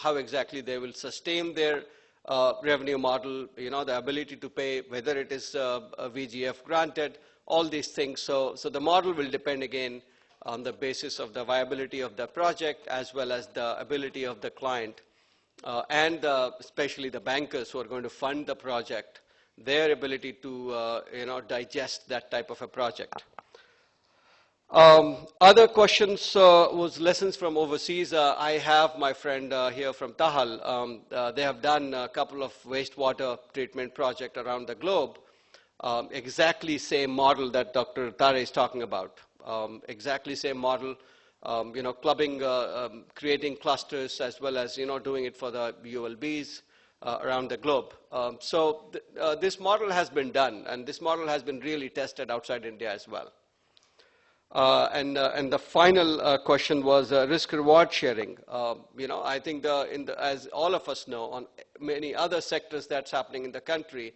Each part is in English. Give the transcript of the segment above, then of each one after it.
how exactly they will sustain their revenue model, the ability to pay, whether it is a VGF granted, all these things. So the model will depend again on the basis of the viability of the project as well as the ability of the client and especially the bankers who are going to fund the project, their ability to digest that type of a project. Other questions was lessons from overseas. I have my friend here from Tahal. They have done a couple of wastewater treatment projects around the globe. Exactly same model that Dr. Tare is talking about. Exactly same model, creating clusters as well as, doing it for the ULBs around the globe. This model has been done, and this model has been really tested outside India as well. And the final question was risk-reward sharing. I think as all of us know, on many other sectors that's happening in the country,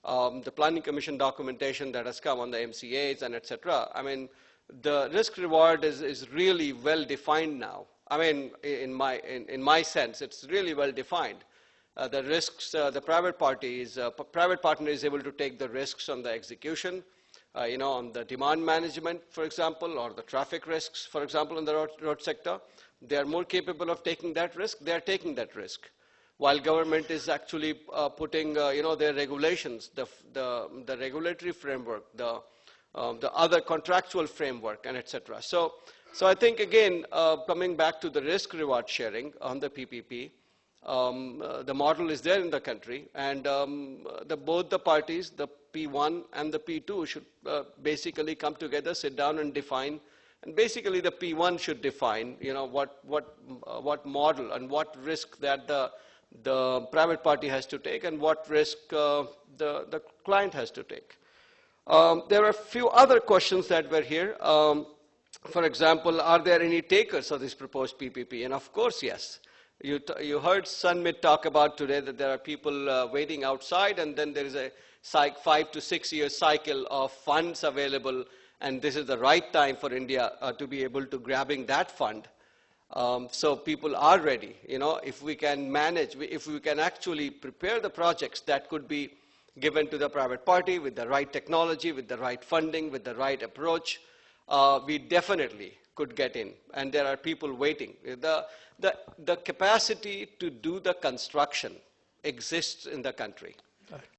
the Planning Commission documentation that has come on the MCAs and etc. I mean, the risk-reward is really well defined now. I mean, in my sense, it's really well defined. The risks, the private partner is able to take the risks on the execution. On the demand management, for example, or the traffic risks, for example, in the road sector, they are more capable of taking that risk. They are taking that risk, while government is actually putting, their regulations, the regulatory framework, the other contractual framework, and etc. So I think again, coming back to the risk-reward sharing on the PPP. The model is there in the country, and both the parties, the P1 and the P2, should basically come together, sit down, and define. And basically, the P1 should define, what model and what risk that the private party has to take, and what risk the client has to take. There are a few other questions that were here. For example, are there any takers of this proposed PPP? And of course, yes. You heard Sunmit talk about today that there are people waiting outside, and then there is a 5 to 6 year cycle of funds available, and this is the right time for India to be able to grabbing that fund. So people are ready. If we can manage, if we can actually prepare the projects that could be given to the private party with the right technology, with the right funding, with the right approach, we definitely could get in, and there are people waiting. The capacity to do the construction exists in the country.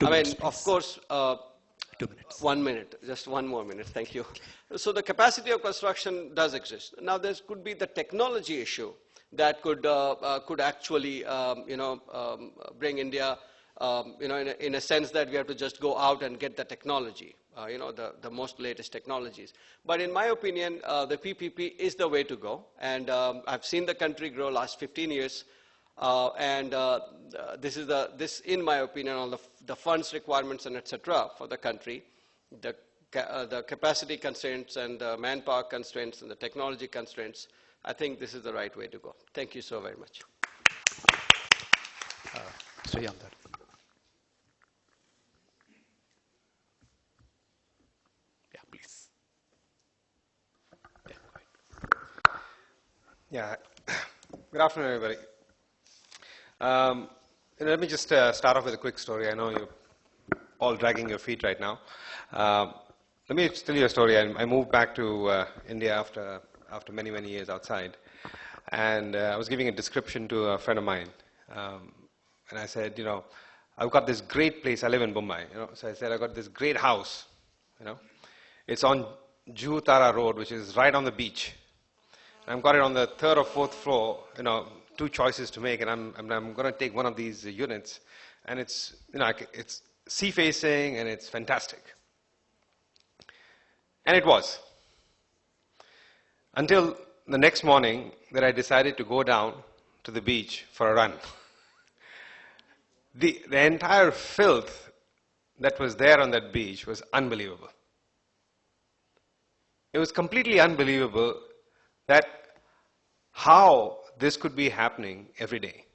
Of course, 2 minutes. 1 minute, just one more minute, thank you. So the capacity of construction does exist. Now there could be the technology issue that could actually, bring India, in a sense that we have to just go out and get the technology. The most latest technologies. But in my opinion, the PPP is the way to go. And I've seen the country grow last 15 years. This, in my opinion, all the funds requirements and etc. for the country, the capacity constraints and the manpower constraints and the technology constraints, I think this is the right way to go. Thank you so very much. Stay on that. Yeah, good afternoon, everybody. Let me just start off with a quick story. I know you're all dragging your feet right now. Let me tell you a story. I moved back to India after many, many years outside, and I was giving a description to a friend of mine, and I said, I've got this great place. I live in Mumbai, so I said, I've got this great house, It's on Juhu Tara Road, which is right on the beach. I've got it on the 3rd or 4th floor, 2 choices to make, and I'm going to take one of these units, and it's sea facing and it's fantastic. And it was. Until the next morning that I decided to go down to the beach for a run. The entire filth that was there on that beach was unbelievable. It was completely unbelievable that how this could be happening every day.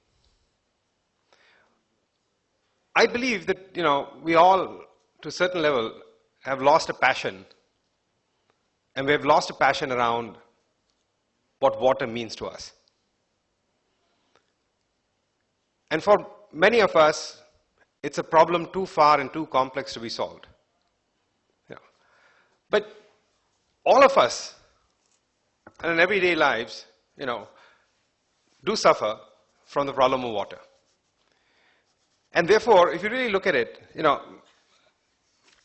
I believe that, we all, to a certain level, have lost a passion. And we have lost a passion around what water means to us. And for many of us, it's a problem too far and too complex to be solved. Yeah. But all of us, in our everyday lives, do suffer from the problem of water. And therefore, if you really look at it,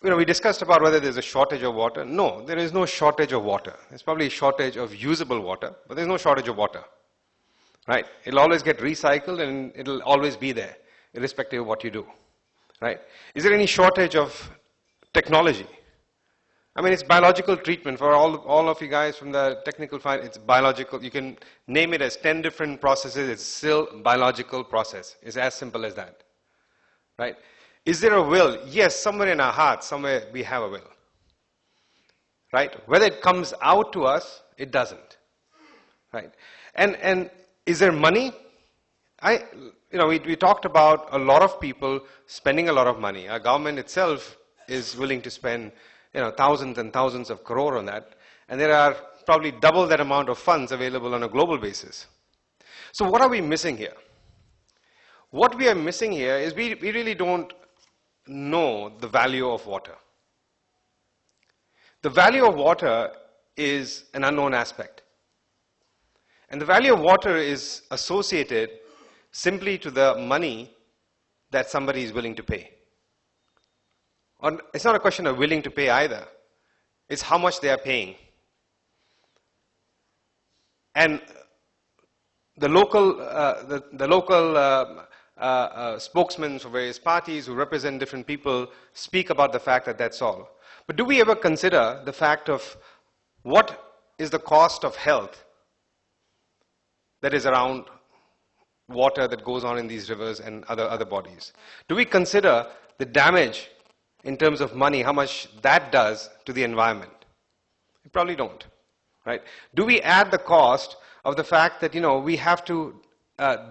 we discussed about whether there's a shortage of water. No, there is no shortage of water. There's probably a shortage of usable water, but there's no shortage of water. Right? It'll always get recycled and it'll always be there, irrespective of what you do. Right? Is there any shortage of technology? I mean, it's biological treatment for all of you guys from the technical field. It's biological. You can name it as 10 different processes. It's still biological process. It's as simple as that. Right? Is there a will? Yes, somewhere in our hearts, somewhere we have a will. Right? Whether it comes out to us, it doesn't. Right? And is there money? We talked about a lot of people spending a lot of money. Our government itself is willing to spend thousands and thousands of crore on that. And there are probably double that amount of funds available on a global basis. So what are we missing here? What we are missing here is we really don't know the value of water. The value of water is an unknown aspect. And the value of water is associated simply to the money that somebody is willing to pay. It's not a question of willing to pay either. It's how much they are paying. And the local spokesmen for various parties who represent different people speak about the fact that that's all. But do we ever consider the fact of what is the cost of health that is around water that goes on in these rivers and other bodies? Do we consider the damage in terms of money, how much that does to the environment? We probably don't, right? Do we add the cost of the fact that, we have to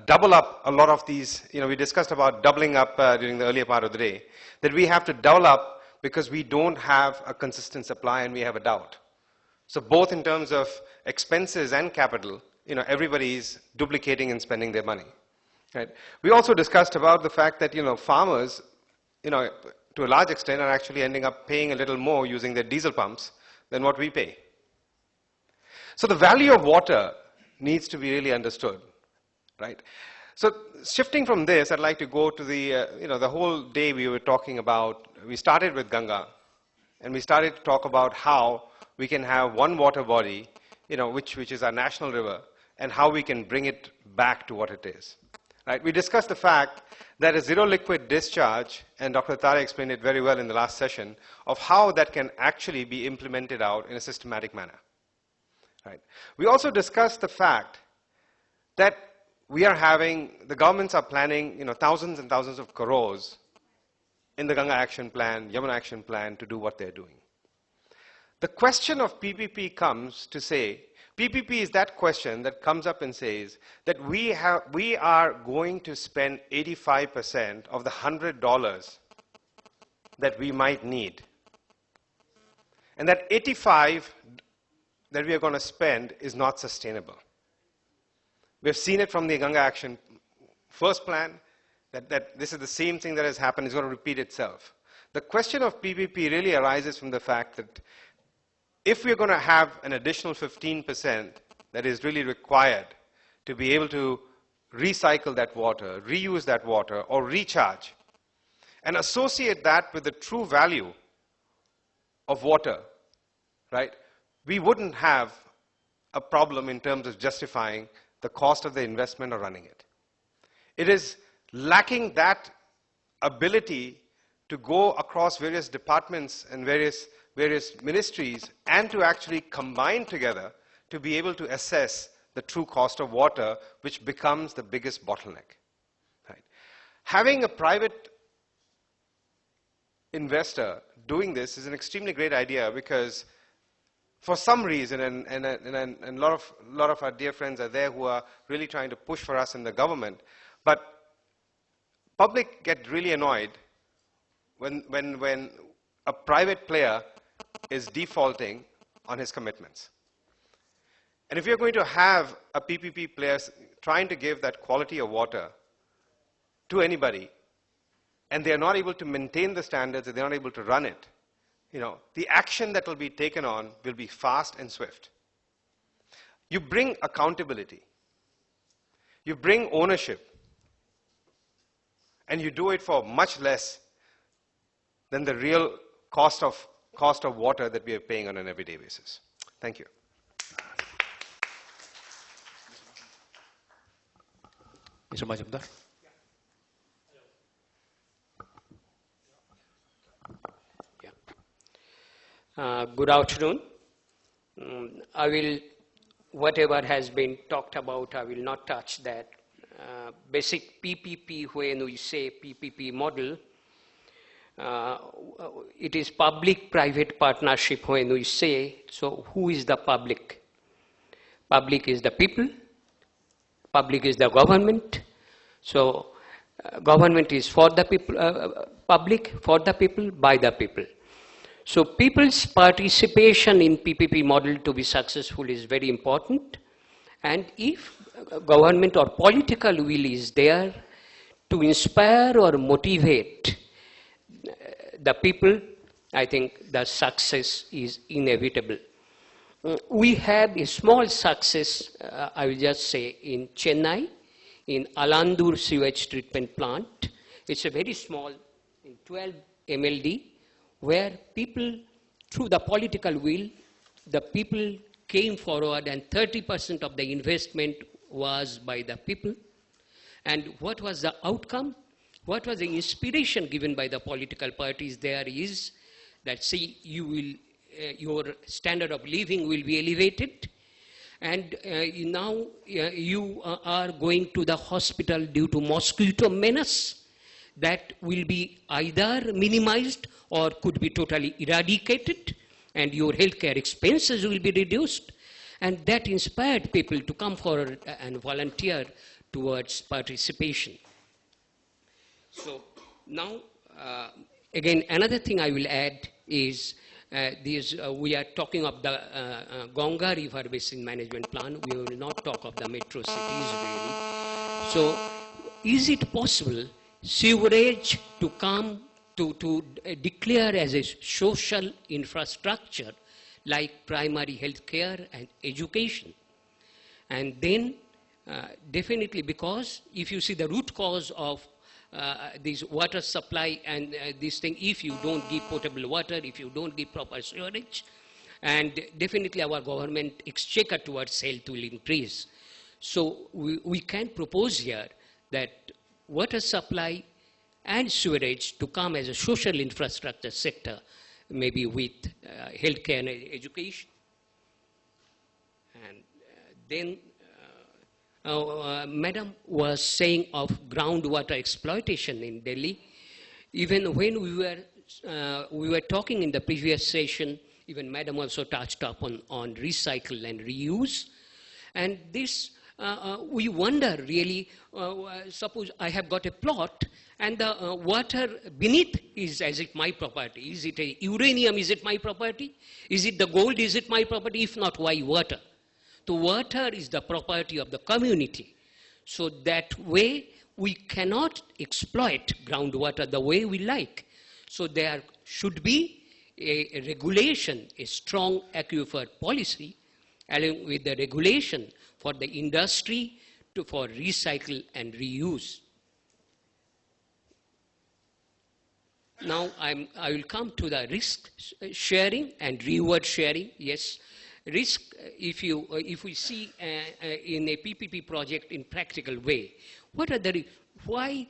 double up a lot of these, we discussed about doubling up during the earlier part of the day, that we have to double up because we don't have a consistent supply and we have a doubt. So both in terms of expenses and capital, everybody's duplicating and spending their money, right? We also discussed about the fact that, farmers, to a large extent are actually ending up paying a little more using their diesel pumps than what we pay. So the value of water needs to be really understood, right? So shifting from this, I'd like to go to the whole day we were talking about, we started with Ganga, and we started to talk about how we can have one water body, which is our national river, and how we can bring it back to what it is. Right? We discussed the fact that a zero liquid discharge, and Dr. Tare explained it very well in the last session, of how that can actually be implemented out in a systematic manner. Right? We also discussed the fact that the governments are planning, thousands and thousands of crores in the Ganga Action Plan, Yamuna Action Plan to do what they're doing. The question of PPP comes to say, PPP is that question that comes up and says that we are going to spend 85% of the $100 that we might need. And that 85 that we are going to spend is not sustainable. We've seen it from the Ganga Action first plan, that this is the same thing that has happened, is going to repeat itself. The question of PPP really arises from the fact that if we're going to have an additional 15% that is really required to be able to recycle that water, reuse that water, or recharge, and associate that with the true value of water, right, we wouldn't have a problem in terms of justifying the cost of the investment or running it. It is lacking that ability to go across various departments and various ministries and to actually combine together to be able to assess the true cost of water, which becomes the biggest bottleneck. Right? Having a private investor doing this is an extremely great idea because for some reason, and a lot of our dear friends are there who are really trying to push for us in the government, but public get really annoyed when a private player is defaulting on his commitments. And if you're going to have a PPP player trying to give that quality of water to anybody, and they are not able to maintain the standards, and they are not able to run it, the action that will be taken on will be fast and swift. You bring accountability. You bring ownership. And you do it for much less than the real cost of water that we are paying on an everyday basis. Thank you. Mr. Majumdar. Good afternoon. Whatever has been talked about, I will not touch that. Basic PPP, when we say PPP model, it is public-private partnership when we say, so who is the public? Public is the people, public is the government, so government is for the people, public, for the people, by the people. So people's participation in PPP model to be successful is very important, and if government or political will is there to inspire or motivate the people, I think the success is inevitable. We have a small success, I will just say, in Chennai, in Alandur sewage treatment plant. It's a very small, in 12 MLD, where people, through the political will, the people came forward and 30% of the investment was by the people. And what was the outcome? What was the inspiration given by the political parties there is that, see, you will, your standard of living will be elevated, and now you are going to the hospital due to mosquito menace that will be either minimized or could be totally eradicated, and your healthcare expenses will be reduced. And that inspired people to come forward and volunteer towards participation. So now, again, another thing I will add is we are talking of the Ganga River Basin Management Plan. We will not talk of the metro cities really. So is it possible sewerage to come to declare as a social infrastructure like primary health care and education? And then definitely, because if you see the root cause of this water supply and this thing, if you don't give potable water, if you don't give proper sewerage, and definitely our government exchequer towards health will increase. So we can propose here that water supply and sewerage to come as a social infrastructure sector, maybe with healthcare and education. And then Madam was saying of groundwater exploitation in Delhi. Even when we were talking in the previous session, even Madam also touched upon on recycle and reuse. And this, we wonder really, suppose I have got a plot and the water beneath is as if my property. Is it a uranium, is it my property? Is it the gold, is it my property? If not, why water? So water is the property of the community. So that way we cannot exploit groundwater the way we like. So there should be a regulation, a strong aquifer policy, along with the regulation for the industry for recycle and reuse. Now I will come to the risk sharing and reward sharing. Yes, risk, if we see in a PPP project in practical way, what are the, why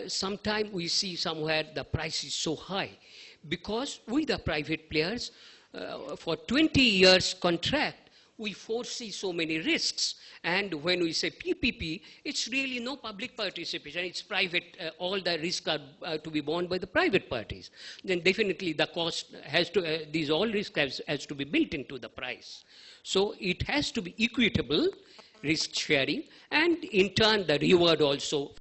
sometimes we see somewhere the price is so high? Because we the private players, for 20 years contract, we foresee so many risks. And when we say PPP, it's really no public participation, it's private, all the risks are to be borne by the private parties. Then definitely the cost has to, these all risks has to be built into the price. So it has to be equitable risk sharing, and in turn the reward also